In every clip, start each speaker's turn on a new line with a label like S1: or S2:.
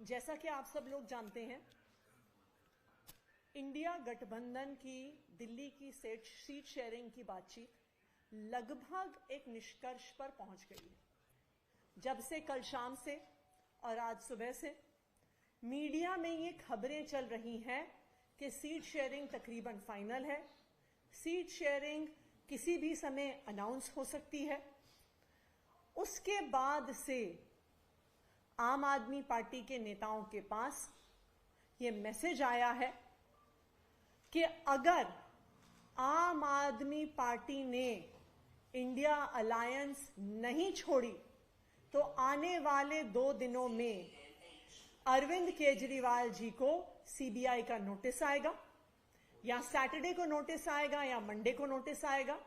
S1: जैसा कि आप सब लोग जानते हैं, इंडिया गठबंधन की दिल्ली की सीट शेयरिंग की बातचीत लगभग एक निष्कर्ष पर पहुंच गई है। जब से कल शाम से और आज सुबह से मीडिया में ये खबरें चल रही हैं कि सीट शेयरिंग तकरीबन फाइनल है, सीट शेयरिंग किसी भी समय अनाउंस हो सकती है। उसके बाद से आम आदमी पार्टी के नेताओं के पास ये मैसेज आया है कि अगर आम आदमी पार्टी ने इंडिया अलायंस नहीं छोड़ी तो आने वाले 2 दिनों में अरविंद केजरीवाल जी को सीबीआई का नोटिस आएगा, या सैटरडे को नोटिस आएगा या मंडे को नोटिस आएगा।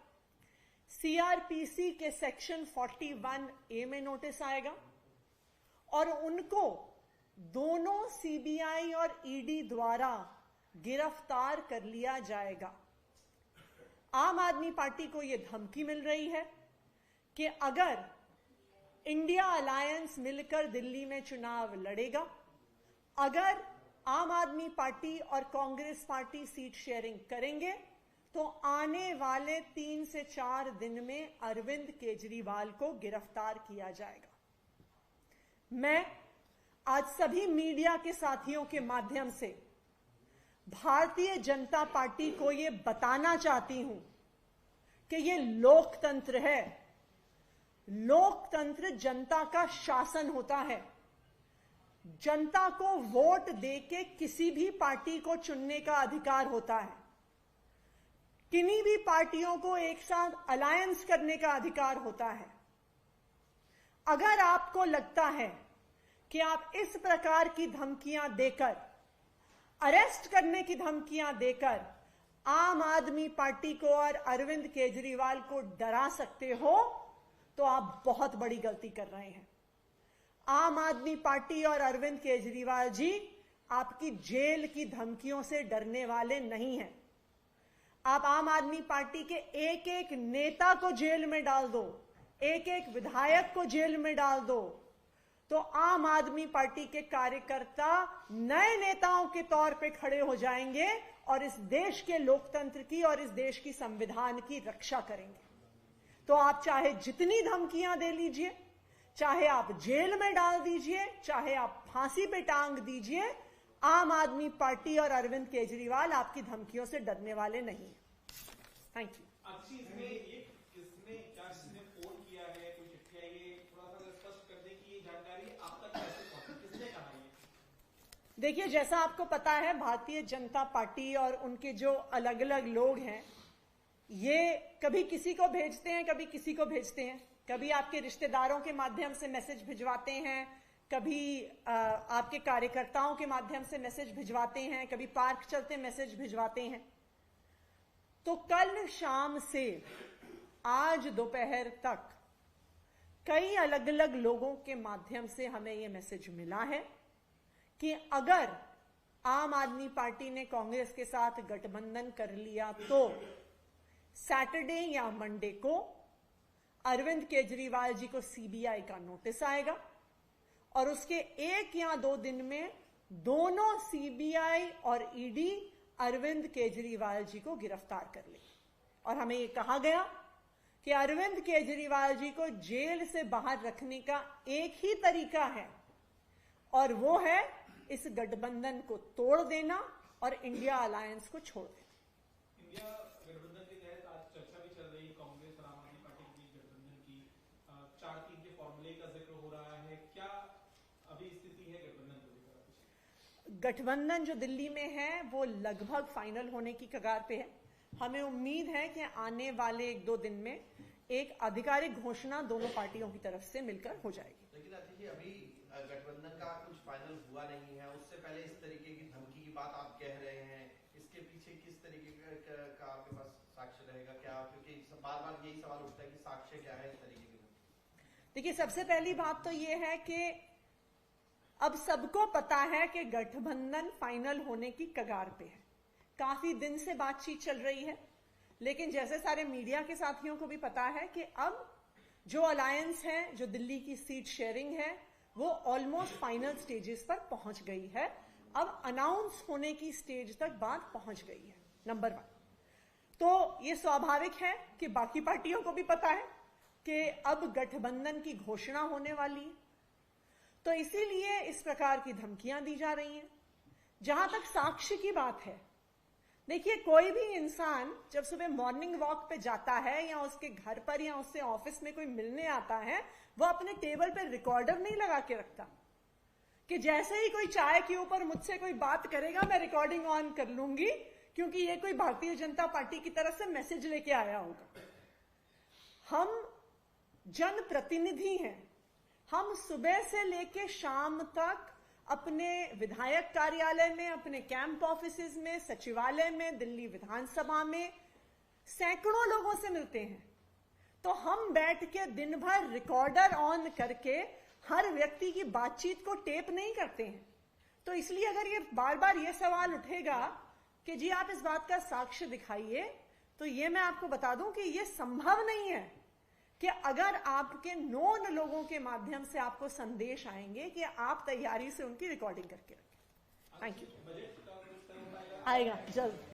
S1: सीआरपीसी के सेक्शन 41A में नोटिस आएगा और उनको दोनों सीबीआई और ईडी द्वारा गिरफ्तार कर लिया जाएगा। आम आदमी पार्टी को यह धमकी मिल रही है कि अगर इंडिया अलायंस मिलकर दिल्ली में चुनाव लड़ेगा, अगर आम आदमी पार्टी और कांग्रेस पार्टी सीट शेयरिंग करेंगे तो आने वाले 3 से 4 दिन में अरविंद केजरीवाल को गिरफ्तार किया जाएगा। मैं आज सभी मीडिया के साथियों के माध्यम से भारतीय जनता पार्टी को यह बताना चाहती हूं कि यह लोकतंत्र है। लोकतंत्र जनता का शासन होता है। जनता को वोट देके किसी भी पार्टी को चुनने का अधिकार होता है। किन्हीं भी पार्टियों को एक साथ अलायंस करने का अधिकार होता है। अगर आपको लगता है कि आप इस प्रकार की धमकियां देकर, अरेस्ट करने की धमकियां देकर आम आदमी पार्टी को और अरविंद केजरीवाल को डरा सकते हो, तो आप बहुत बड़ी गलती कर रहे हैं। आम आदमी पार्टी और अरविंद केजरीवाल जी आपकी जेल की धमकियों से डरने वाले नहीं हैं। आप आम आदमी पार्टी के एक एक नेता को जेल में डाल दो, एक एक विधायक को जेल में डाल दो, तो आम आदमी पार्टी के कार्यकर्ता नए नेताओं के तौर पे खड़े हो जाएंगे और इस देश के लोकतंत्र की और इस देश की संविधान की रक्षा करेंगे। तो आप चाहे जितनी धमकियां दे लीजिए, चाहे आप जेल में डाल दीजिए, चाहे आप फांसी पे टांग दीजिए, आम आदमी पार्टी और अरविंद केजरीवाल आपकी धमकियों से डरने वाले नहीं है। Thank you.
S2: किसने फोन किया है, कोई चिट्ठी आई है, थोड़ा सा स्पष्ट कर दे कि ये जानकारी आप तक कैसे पहुंची, किसने कहा है?
S1: देखिए, जैसा आपको पता है, भारतीय जनता पार्टी और उनके जो अलग अलग लोग हैं, ये कभी किसी को भेजते हैं, कभी किसी को भेजते हैं। कभी आपके रिश्तेदारों के माध्यम से मैसेज भिजवाते हैं, कभी आपके कार्यकर्ताओं के माध्यम से मैसेज भिजवाते हैं, कभी पार्क चलते मैसेज भिजवाते हैं। तो कल शाम से आज दोपहर तक कई अलग अलग लोगों के माध्यम से हमें यह मैसेज मिला है कि अगर आम आदमी पार्टी ने कांग्रेस के साथ गठबंधन कर लिया तो सैटरडे या मंडे को अरविंद केजरीवाल जी को सीबीआई का नोटिस आएगा और उसके 1 या 2 दिन में दोनों सीबीआई और ईडी अरविंद केजरीवाल जी को गिरफ्तार कर लेगी। और हमें यह कहा गया कि अरविंद केजरीवाल जी को जेल से बाहर रखने का एक ही तरीका है और वो है इस गठबंधन को तोड़ देना और इंडिया अलायंस को छोड़ देना।
S2: इंडिया गठबंधन के तहत आज चर्चा भी चल रही है, कांग्रेस और आम आदमी पार्टी के बीच गठबंधन की 4-3 के फॉर्मूले का जिक्र हो रहा है। क्या अभी स्थिति है गठबंधन को लेकर?
S1: गठबंधन जो दिल्ली में है वो लगभग फाइनल होने की कगार पे है। हमें उम्मीद है कि आने वाले 1-2 दिन में एक आधिकारिक घोषणा दोनों पार्टियों की तरफ से मिलकर हो जाएगी।
S3: लेकिन अतिथि, अभी गठबंधन का कुछ फाइनल हुआ नहीं है, उससे पहले इस तरीके की धमकी की बात आप कह रहे हैं, इसके पीछे किस तरीके का आपके पास साक्ष्य रहेगा क्या? क्योंकि बार बार यही सवाल उठता है कि साक्ष्य क्या है इस तरीके की।
S1: देखिए, सबसे पहली बात तो यह है कि अब सबको पता है कि गठबंधन फाइनल होने की कगार पे है। काफी दिन से बातचीत चल रही है, लेकिन जैसे सारे मीडिया के साथियों को भी पता है कि अब जो अलायंस है, जो दिल्ली की सीट शेयरिंग है, वो ऑलमोस्ट फाइनल स्टेजेस पर पहुंच गई है, अब अनाउंस होने की स्टेज तक बात पहुंच गई है, नंबर 1। तो ये स्वाभाविक है कि बाकी पार्टियों को भी पता है कि अब गठबंधन की घोषणा होने वाली है, तो इसीलिए इस प्रकार की धमकियां दी जा रही हैं। जहां तक साक्ष्य की बात है, देखिए कोई भी इंसान जब सुबह मॉर्निंग वॉक पे जाता है या उसके घर पर या उससे ऑफिस में कोई मिलने आता है, वो अपने टेबल पे रिकॉर्डर नहीं लगा के रखता कि जैसे ही कोई चाय के ऊपर मुझसे कोई बात करेगा मैं रिकॉर्डिंग ऑन कर लूंगी, क्योंकि ये कोई भारतीय जनता पार्टी की तरफ से मैसेज लेके आया होगा। हम जनप्रतिनिधि हैं, हम सुबह से लेके शाम तक अपने विधायक कार्यालय में, अपने कैंप ऑफिसेज में, सचिवालय में, दिल्ली विधानसभा में सैकड़ों लोगों से मिलते हैं। तो हम बैठ के दिन भर रिकॉर्डर ऑन करके हर व्यक्ति की बातचीत को टेप नहीं करते हैं। तो इसलिए अगर ये बार बार ये सवाल उठेगा कि जी आप इस बात का साक्ष्य दिखाइए, तो ये मैं आपको बता दूं कि ये संभव नहीं है कि अगर आपके नोन लोगों के माध्यम से आपको संदेश आएंगे कि आप तैयारी से उनकी रिकॉर्डिंग करके रखें। Thank you. आएगा जल्द।